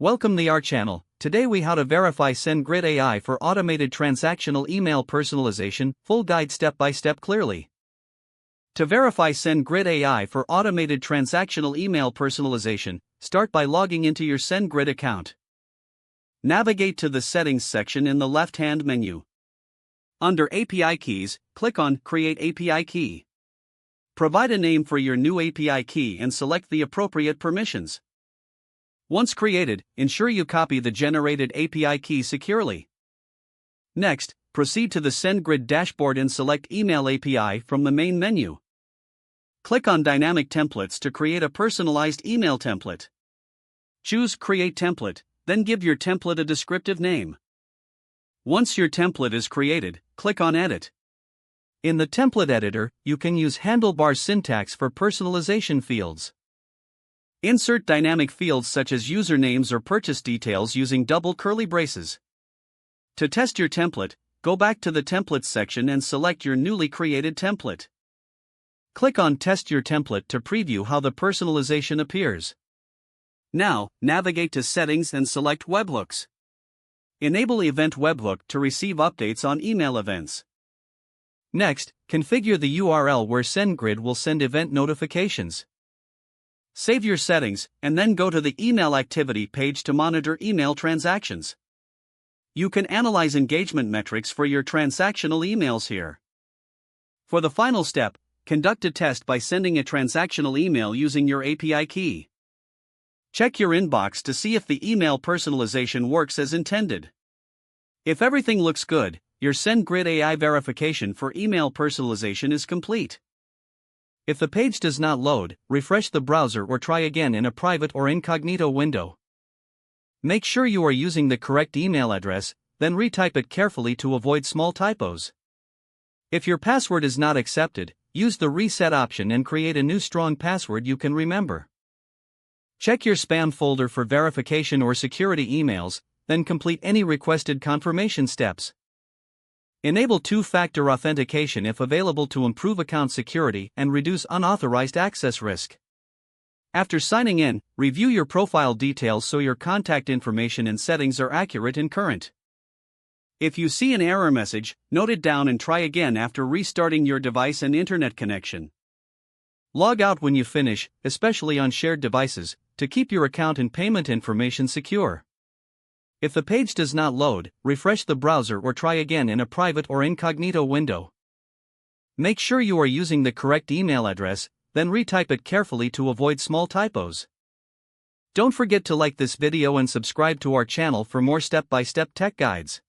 Welcome to our channel. Today we how to verify SendGrid AI for automated transactional email personalization, full guide step by step clearly. To verify SendGrid AI for automated transactional email personalization, start by logging into your SendGrid account. Navigate to the Settings section in the left-hand menu. Under API Keys, click on Create API Key. Provide a name for your new API key and select the appropriate permissions. Once created, ensure you copy the generated API key securely. Next, proceed to the SendGrid dashboard and select Email API from the main menu. Click on Dynamic Templates to create a personalized email template. Choose Create Template, then give your template a descriptive name. Once your template is created, click on Edit. In the template editor, you can use handlebar syntax for personalization fields. Insert dynamic fields such as usernames or purchase details using double curly braces. To test your template, go back to the Templates section and select your newly created template. Click on Test Your Template to preview how the personalization appears. Now, navigate to Settings and select Webhooks. Enable Event Webhook to receive updates on email events. Next, configure the URL where SendGrid will send event notifications. Save your settings, and then go to the Email Activity page to monitor email transactions. You can analyze engagement metrics for your transactional emails here. For the final step, conduct a test by sending a transactional email using your API key. Check your inbox to see if the email personalization works as intended. If everything looks good, your SendGrid AI verification for email personalization is complete. If the page does not load, refresh the browser or try again in a private or incognito window. Make sure you are using the correct email address, then retype it carefully to avoid small typos. If your password is not accepted, use the reset option and create a new strong password you can remember. Check your spam folder for verification or security emails, then complete any requested confirmation steps. Enable two-factor authentication if available to improve account security and reduce unauthorized access risk. After signing in, review your profile details so your contact information and settings are accurate and current. If you see an error message, note it down and try again after restarting your device and internet connection. Log out when you finish, especially on shared devices, to keep your account and payment information secure. If the page does not load, refresh the browser or try again in a private or incognito window. Make sure you are using the correct email address, then retype it carefully to avoid small typos. Don't forget to like this video and subscribe to our channel for more step-by-step tech guides.